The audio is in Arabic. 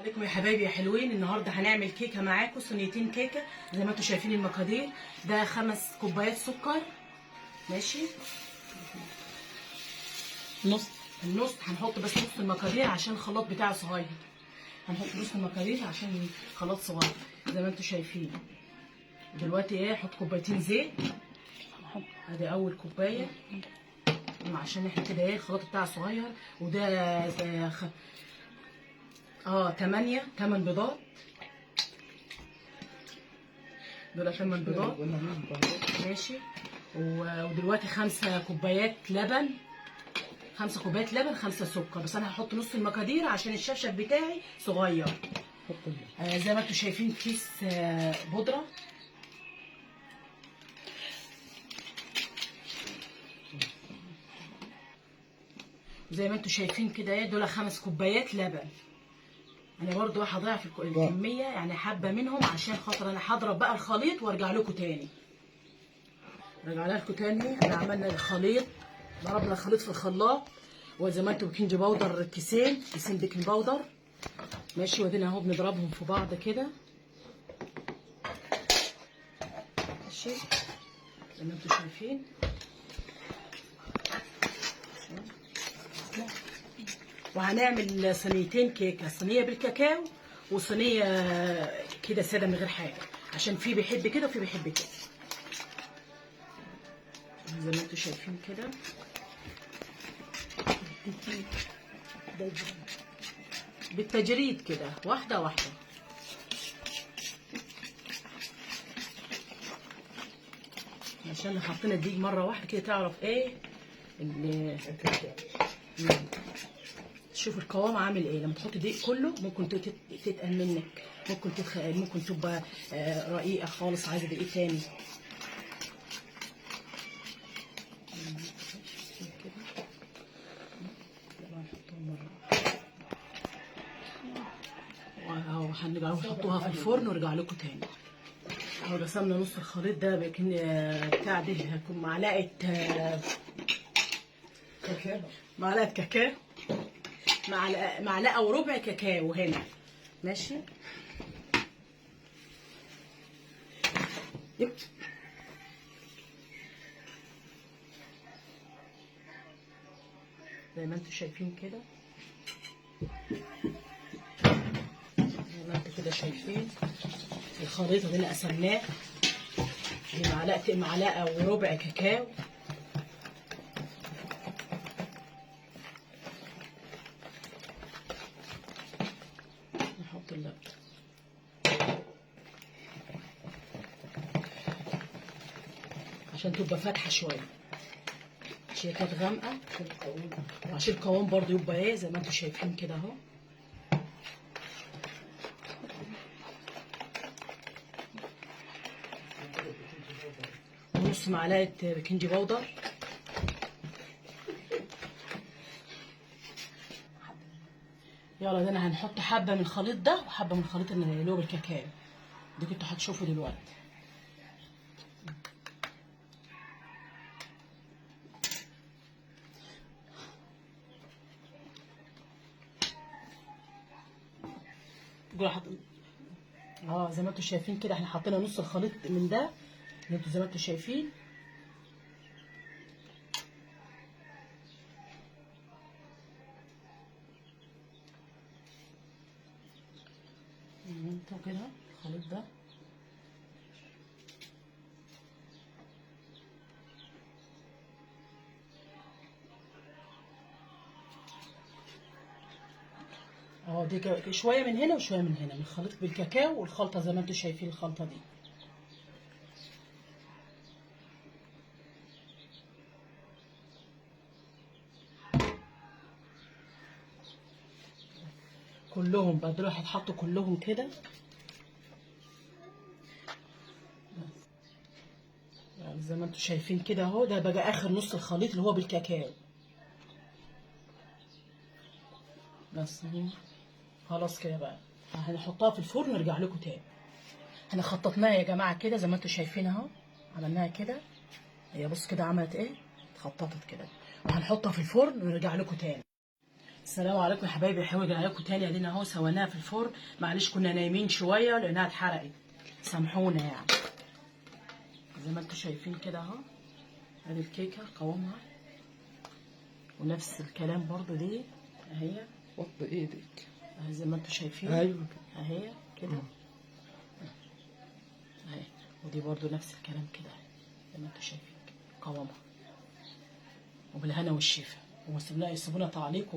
عليكم يا حبايبي يا حلوين. النهارده هنعمل كيكه معاكم، صينيتين كيكه زي ما انتم شايفين. المقادير ده 5 كوبايات سكر، ماشي. النص هنحط بس نص المقادير عشان الخلاط بتاعه صغير. هنحط نص المقادير عشان الخلاط صغير زي ما انتم شايفين. دلوقتي ايه، هحط كوبايتين زيت. ادي اول كوبايه عشان احنا كده ايه الخلاط بتاعه صغير. وده 8 بيضات. دول 8 بيضات، ماشي. ودلوقتي 5 كوبايات لبن. 5 كوبايات لبن، 5 سكر. بس انا هحط نص المقادير عشان الشفشق بتاعي صغير. زي ما انتم شايفين كيس بودره. زي ما انتم شايفين كده ايه، دول 5 كوبايات لبن. انا برضو هضيع في الكميه، يعني حبه منهم عشان خاطر انا هضرب بقى الخليط وارجع لكم تاني. احنا عملنا الخليط، ضربنا الخليط في الخلاط. وزي ما انتم بيكنج باودر كيسين بيكنج باودر، ماشي. وادينا اهو بنضربهم في بعض كده، ماشي زي ما انتم شايفين. وهنعمل صينيتين كيكه، صينيه بالكاكاو وصينيه كده ساده من غير حاجه، عشان في بيحب كده وفي بيحب كده. زي ما انتم شايفين كده بالتجريد كده، واحده واحده. عشان حطينا الدقيق مره واحده كده تعرف ايه اللي تشوف القوام عامل ايه. لما تحط دقيق كله ممكن تتقل منك، ممكن تبقى رقيقه خالص، عايزه دقيق تاني. اهو هنرجع نحطوها في الفرن ونرجع لكم تاني. اهو رسمنا نص الخليط ده بكن بتاع ده، هيكون معلقه كاكاو، معلقه وربع كاكاو هنا، ماشي. زي ما انتم شايفين كده، زي ما انتم كده شايفين الخليط ده قسمناه. دي معلقه وربع كاكاو. نحط اللبن عشان تبقى فاتحه شويه، عشان كانت غامقه، وعشان القوام برضو يبقى ايه زي ما انتم شايفين كده اهو. ونص معلقه بيكنج باودر. يلا ده انا هنحط حبه من الخليط ده وحبه من الخليط اللي هو بالكاكاو ده، كنتوا هتشوفوا دلوقتي. زي ما انتم شايفين كده احنا حطينا نص الخليط من ده اللي انتوا زي ما انتم شايفين. انتوا كده الخليط ده دي شويه من هنا وشويه من هنا، من الخليط بالكاكاو والخلطه زي ما انتم شايفين الخلطه دي. كلهم بقى دول هيتحطوا كلهم كده زي ما انتم شايفين كده اهو. ده بقى اخر نص الخليط اللي هو بالكاكاو. بس خلاص كده بقى هنحطها في الفرن ونرجع لكم تاني. احنا خططناها يا جماعه كده زي ما انتم شايفين اهو، عملناها كده. هي بص كده عملت ايه، اتخططت كده. وهنحطها في الفرن ونرجع لكم تاني. السلام عليكم يا حبايبي، حاول عليكم تاني. ادينا اهو سويناها في الفرن. معلش كنا نايمين شويه لانها اتحرقت، سامحونا يعني. زي ما انتم شايفين كده اهو، ادي الكيكه قوامها، ونفس الكلام برضو دي اهي. وطي ايدك اهي زي ما انتم شايفين. ايوه اهي كده اهي. ودي برضو نفس الكلام كده زي ما انتم شايفين قوامها. وبالهنا والشفا، وسيبونا تعليق